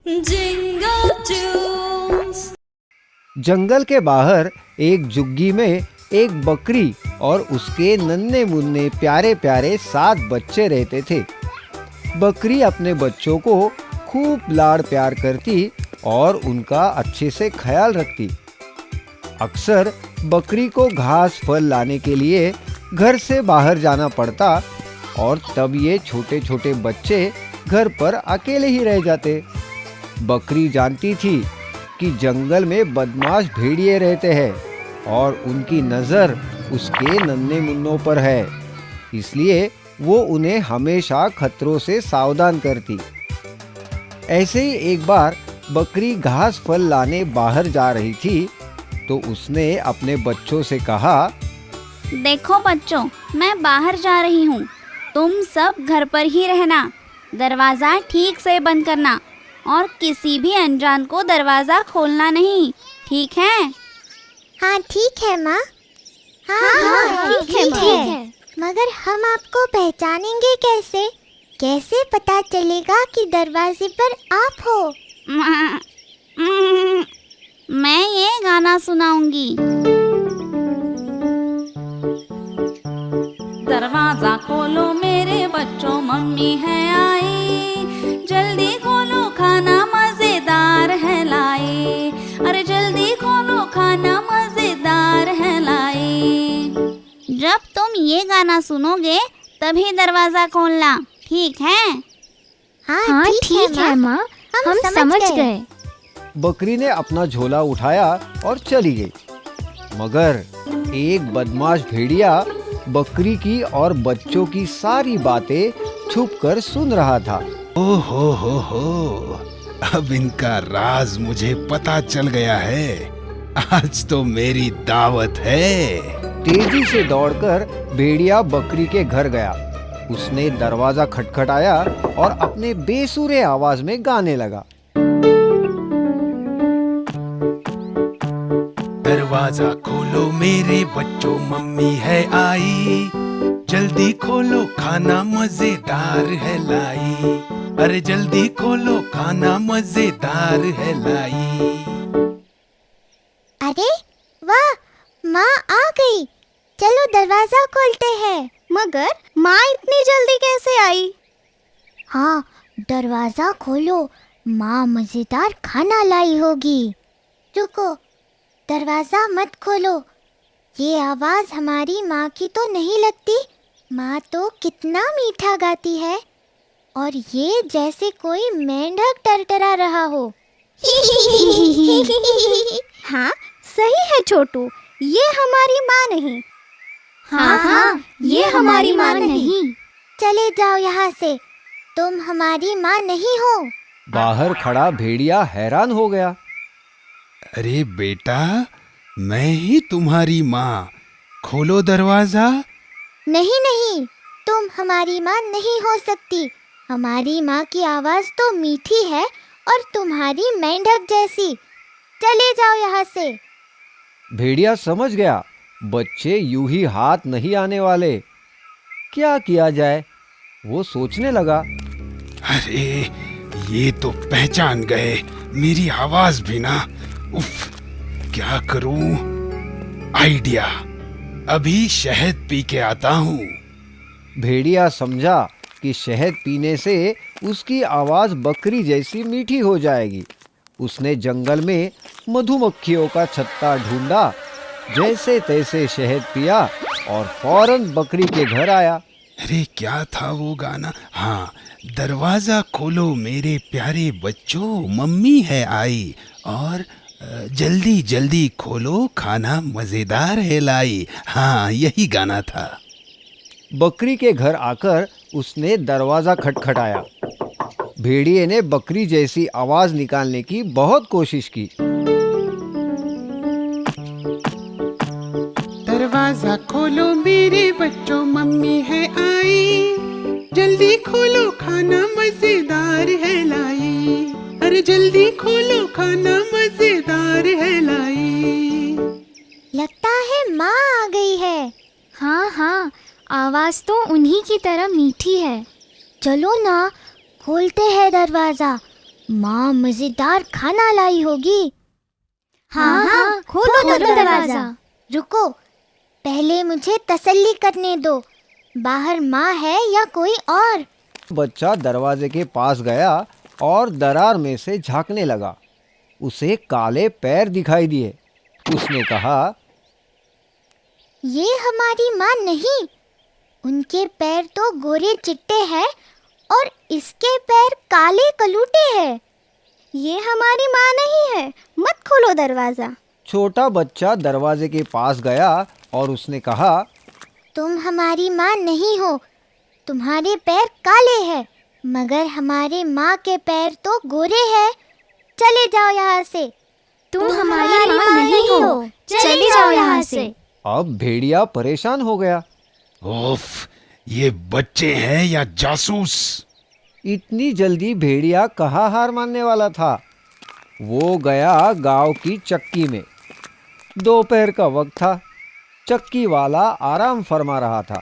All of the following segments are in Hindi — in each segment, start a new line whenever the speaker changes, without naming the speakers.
Jingle tunes।
जंगल के बाहर एक झुग्गी में एक बकरी और उसके नन्हे मुन्ने प्यारे प्यारे 7 बच्चे रहते थे। बकरी अपने बच्चों को खूब लाड़ प्यार करती और उनका अच्छे से ख्याल रखती। अक्सर बकरी को घास फल लाने के लिए घर से बाहर जाना पड़ता और तब ये छोटे छोटे बच्चे घर पर अकेले ही रह जाते। बकरी जानती थी कि जंगल में बदमाश भेड़िए रहते हैं और उनकी नज़र उसके नन्हे मुन्नों पर है, इसलिए वो उन्हें हमेशा खतरों से सावधान करती। ऐसे ही एक बार बकरी घास फल लाने बाहर जा रही थी तो उसने अपने बच्चों से कहा,
देखो बच्चों, मैं बाहर जा रही हूँ, तुम सब घर पर ही रहना, दरवाज़ा ठीक से बंद करना और किसी भी अनजान को दरवाज़ा खोलना नहीं, ठीक है?
हाँ ठीक है माँ। हाँ ठीक है। मगर हम आपको पहचानेंगे कैसे? कैसे पता चलेगा कि दरवाजे पर आप हो?
मैं ये गाना सुनाऊंगी।
दरवाजा खोलो मेरे बच्चों, मम्मी है आई, जल्दी खोलो खाना मजेदार है लाई, अरे जल्दी खोलो खाना मजेदार है लाई।
जब तुम ये गाना सुनोगे तभी दरवाज़ा खोलना, ठीक है?
हाँ ठीक है माँ, हम समझ गए।
बकरी ने अपना झोला उठाया और चली गई। मगर एक बदमाश भेड़िया बकरी की और बच्चों की सारी बातें छुपकर सुन रहा था।
हो, अब इनका राज मुझे पता चल गया है। आज तो मेरी दावत है।
तेजी से दौड़कर भेड़िया बकरी के घर गया। उसने दरवाजा खटखटाया और अपने बेसुरे आवाज में गाने लगा।
दरवाजा खोलो मेरे बच्चों, मम्मी है आई, जल्दी खोलो खाना मजेदार है लाई, अरे जल्दी खोलो खाना मजेदार है लाई।
अरे वाह, माँ आ गई, चलो दरवाजा खोलते हैं।
मगर माँ इतनी जल्दी कैसे आई?
हाँ, दरवाजा खोलो, माँ मजेदार खाना लाई होगी। रुको, दरवाजा मत खोलो, ये आवाज हमारी माँ की तो नहीं लगती। माँ तो कितना मीठा गाती है और ये जैसे कोई मेंढक टरटरा रहा हो।
हाँ सही है छोटू, ये हमारी माँ नहीं।
हाँ, ये हमारी माँ नहीं। चले जाओ यहाँ से, तुम हमारी माँ नहीं हो।
बाहर खड़ा भेड़िया हैरान हो गया।
अरे बेटा, मैं ही तुम्हारी माँ, खोलो दरवाजा।
नहीं, तुम हमारी माँ नहीं हो सकती। हमारी माँ की आवाज तो मीठी है और तुम्हारी मेंढक जैसी। चले जाओ यहाँ से।
भेड़िया समझ गया बच्चे यूं ही हाथ नहीं आने वाले। क्या किया जाए, वो सोचने लगा।
अरे ये तो पहचान गए मेरी आवाज भी ना। उफ, क्या करूं? आइडिया, अभी शहद पी के आता हूँ।
भेड़िया समझा कि शहद पीने से उसकी आवाज बकरी जैसी मीठी हो जाएगी। उसने जंगल में मधुमक्खियों का छत्ता ढूंढा, जैसे तैसे शहद पिया और फौरन बकरी के घर आया।
अरे क्या था वो गाना? हाँ, दरवाजा खोलो मेरे प्यारे बच्चों, मम्मी है आई, और जल्दी जल्दी खोलो खाना मजेदार है लाई। हाँ, यही गाना था।
बकरी के घर आकर उसने दरवाजा खटखटाया। भेड़िए ने बकरी जैसी आवाज निकालने की बहुत कोशिश की।
दरवाजा खोलो मेरे बच्चों, मम्मी है आई, जल्दी खोलो खाना मजेदार है लाई, अरे जल्दी खोलो खाना मजेदार है लाई।
लगता है माँ आ गई है।
हाँ, आवाज तो उन्हीं की तरह मीठी है।
चलो ना, खोलते हैं दरवाजा। माँ मजेदार खाना लाई होगी।
हाँ हाँ, खोलो दरवाजा।
रुको, पहले मुझे तसल्ली करने दो। बाहर माँ है या कोई और?
बच्चा दरवाजे के पास गया और दरार में से झांकने लगा। उसे काले पैर दिखाई दिए। उसने कहा,
ये हमारी माँ नहीं, उनके पैर तो गोरे चिट्टे हैं और इसके पैर काले कलूटे हैं।
ये हमारी माँ नहीं है, मत खोलो दरवाजा।
छोटा बच्चा दरवाजे के पास गया और उसने कहा,
तुम हमारी माँ नहीं हो, तुम्हारे पैर काले हैं, मगर हमारे माँ के पैर तो गोरे हैं। चले जाओ यहाँ से।
तुम हमारी माँ नहीं हो, चले जाओ यहाँ से।
अब भेड़िया परेशान हो गया।
ओफ, ये बच्चे हैं या जासूस?
इतनी जल्दी भेड़िया कहाँ हार मानने वाला था। वो गया गांव की चक्की में। दोपहर का वक्त था। चक्की वाला आराम फरमा रहा था।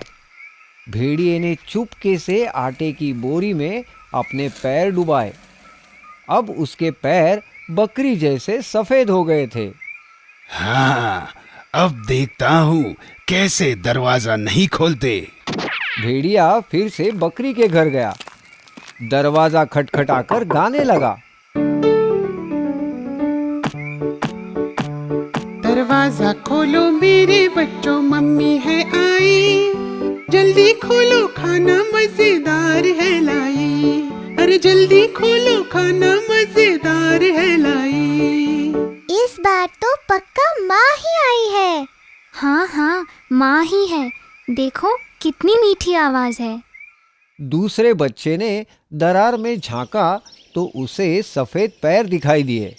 भेड़िए ने चुपके से आटे की बोरी में अपने पैर डुबाए। अब उसके पैर बकरी जैसे सफेद हो गए थे।
हाँ, अब देखता हूँ कैसे दरवाजा नहीं खोलते।
भेड़िया फिर से बकरी के घर गया। दरवाजा खटखटाकर गाने लगा।
दरवाजा खोलो मेरे बच्चों, मम्मी है आई। जल्दी खोलो, खाना मजेदार है लाई। अरे जल्दी खोलो, खाना मजेदार है लाई।
इस बार तो पक्का माँ ही आई है।
हाँ हाँ, माँ ही है। देखो कितनी मीठी आवाज है।
दूसरे बच्चे ने दरार में झांका तो उसे सफेद पैर दिखाई दिए।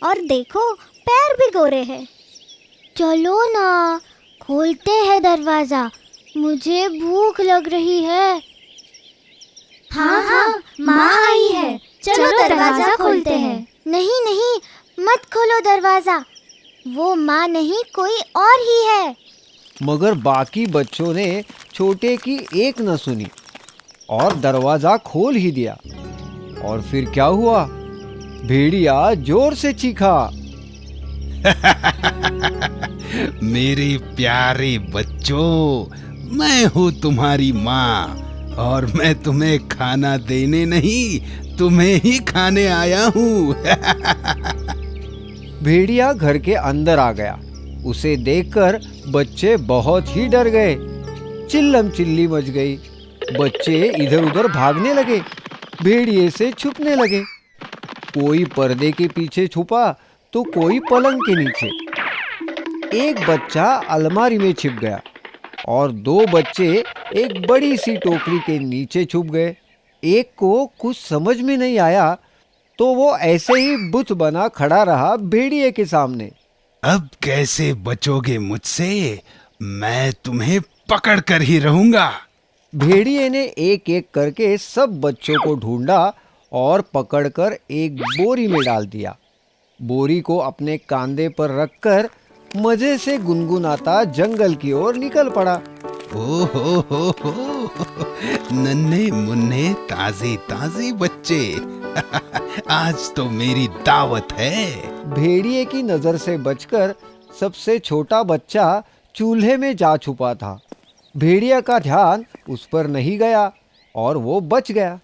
और देखो, पैर भी गोरे हैं।
चलो ना, खोलते हैं दरवाजा, मुझे भूख लग रही है।
हाँ हाँ, माँ आई है। चलो दरवाजा खोलते हैं।
नहीं नहीं, मत खोलो दरवाजा, वो माँ नहीं कोई और ही है।
मगर बाकी बच्चों ने छोटे की एक न सुनी और दरवाजा खोल ही दिया। और फिर क्या हुआ? भेड़िया जोर से चीखा।
मेरे प्यारे बच्चों, मैं हूँ तुम्हारी माँ और मैं तुम्हें खाना देने नहीं, तुम्हें ही खाने आया हूँ।
भेड़िया घर के अंदर आ गया। उसे देखकर बच्चे बहुत ही डर गए। चिल्लम चिल्ली मच गई। बच्चे इधर उधर भागने लगे, भेड़िए से छुपने लगे। कोई पर्दे के पीछे छुपा तो कोई पलंग के नीचे। एक बच्चा अलमारी में छिप गया और दो बच्चे एक बड़ी सी टोकरी के नीचे छुप गए। एक को कुछ समझ में नहीं आया तो वो ऐसे ही बुत बना खड़ा रहा भेड़िए के सामने।
अब कैसे बचोगे मुझसे? मैं तुम्हें पकड़ कर ही रहूंगा।
भेड़िए ने एक एक करके सब बच्चों को ढूंढा और पकड़कर एक बोरी में डाल दिया। बोरी को अपने कांधे पर रखकर मजे से गुनगुनाता जंगल की ओर निकल पड़ा।
ओ हो, नन्हे मुन्ने ताजे ताजे बच्चे। आज तो मेरी दावत है।
भेड़िए की नजर से बचकर सबसे छोटा बच्चा चूल्हे में जा छुपा था। भेड़िया का ध्यान उस पर नहीं गया और वो बच गया।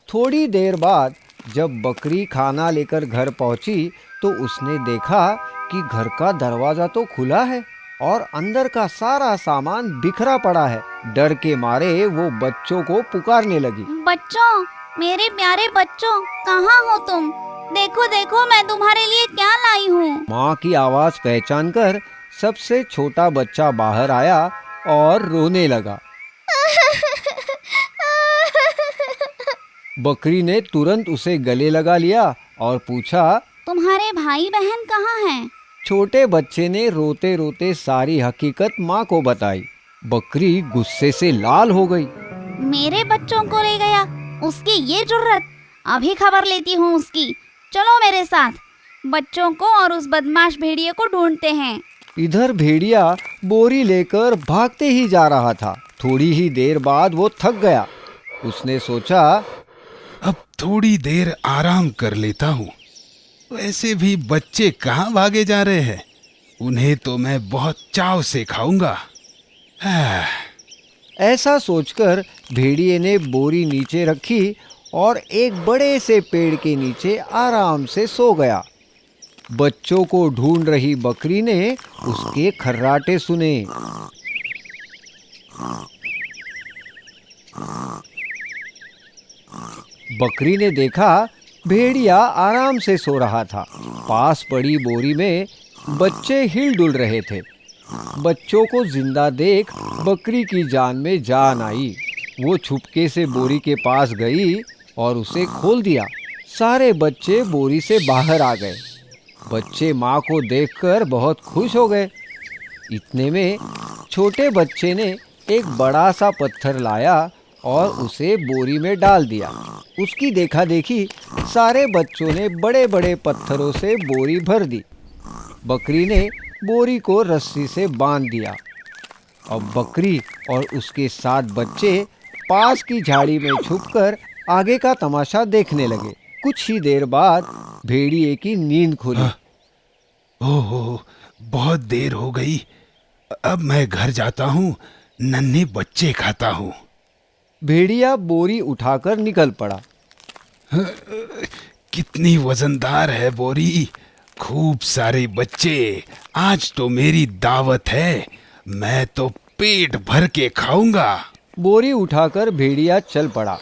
थोड़ी देर बाद जब बकरी खाना लेकर घर पहुंची तो उसने देखा कि घर का दरवाजा तो खुला है और अंदर का सारा सामान बिखरा पड़ा है। डर के मारे वो बच्चों को पुकारने लगी।
बच्चों, मेरे प्यारे बच्चों, कहाँ हो तुम? देखो देखो, मैं तुम्हारे लिए क्या लाई हूँ।
माँ की आवाज पहचान कर सबसे छोटा बच्चा बाहर आया और रोने लगा। बकरी ने तुरंत उसे गले लगा लिया और पूछा,
तुम्हारे भाई बहन कहाँ हैं?
छोटे बच्चे ने रोते रोते सारी हकीकत माँ को बताई। बकरी गुस्से से लाल हो गई।
मेरे बच्चों को ले गया, उसकी ये जुर्रत! अभी खबर लेती हूँ उसकी। चलो मेरे साथ, बच्चों को और उस बदमाश भेड़िए को ढूंढते हैं।
इधर भेड़िया बोरी लेकर भागते ही जा रहा था। थोड़ी ही देर बाद वो थक गया। उसने सोचा,
अब थोड़ी देर आराम कर लेता हूँ। वैसे भी बच्चे कहाँ भागे जा रहे हैं, उन्हें तो मैं बहुत चाव से खाऊंगा। हाँ।
ऐसा सोचकर भेड़िए ने बोरी नीचे रखी और एक बड़े से पेड़ के नीचे आराम से सो गया। बच्चों को ढूंढ रही बकरी ने उसके खर्राटे सुने। बकरी ने देखा भेड़िया आराम से सो रहा था। पास पड़ी बोरी में बच्चे हिल डुल रहे थे। बच्चों को जिंदा देख बकरी की जान में जान आई। वो छुपके से बोरी के पास गई और उसे खोल दिया। सारे बच्चे बोरी से बाहर आ गए। बच्चे माँ को देखकर बहुत खुश हो गए। इतने में छोटे बच्चे ने एक बड़ा सा पत्थर लाया और उसे बोरी में डाल दिया। उसकी देखा देखी सारे बच्चों ने बड़े बड़े पत्थरों से बोरी भर दी। बकरी ने बोरी को रस्सी से बांध दिया। अब बकरी और उसके 7 बच्चे पास की झाड़ी में छुपकर आगे का तमाशा देखने लगे। कुछ ही देर बाद भेड़िए की नींद खुली।
ओहो, बहुत देर हो गई। अब मैं घर जाता हूँ, नन्हे बच्चे खाता हूँ।
भेड़िया बोरी उठाकर निकल पड़ा।
कितनी वजनदार है बोरी। खूब सारे बच्चे, आज तो मेरी दावत है। मैं तो पेट भर के खाऊंगा।
बोरी उठाकर भेड़िया चल पड़ा,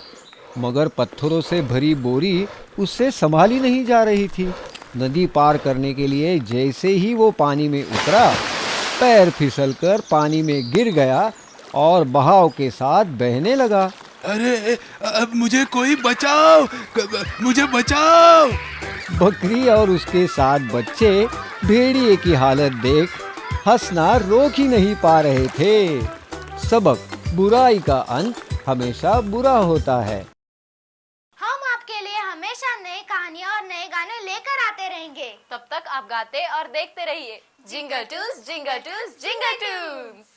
मगर पत्थरों से भरी बोरी उससे संभाली नहीं जा रही थी। नदी पार करने के लिए जैसे ही वो पानी में उतरा, पैर फिसलकर पानी में गिर गया और बहाव के साथ बहने लगा।
अरे, अब मुझे कोई बचाओ, मुझे बचाओ।
बकरी और उसके 7 बच्चे भेड़िए की हालत देख हंसना रोक ही नहीं पा रहे थे। सबक: बुराई का अंत हमेशा बुरा होता है।
हम आपके लिए हमेशा नई कहानियाँ और नए गाने लेकर आते रहेंगे।
तब तक आप गाते और देखते रहिए जिंगल टूस जिंगल टूस जिंगल टूस।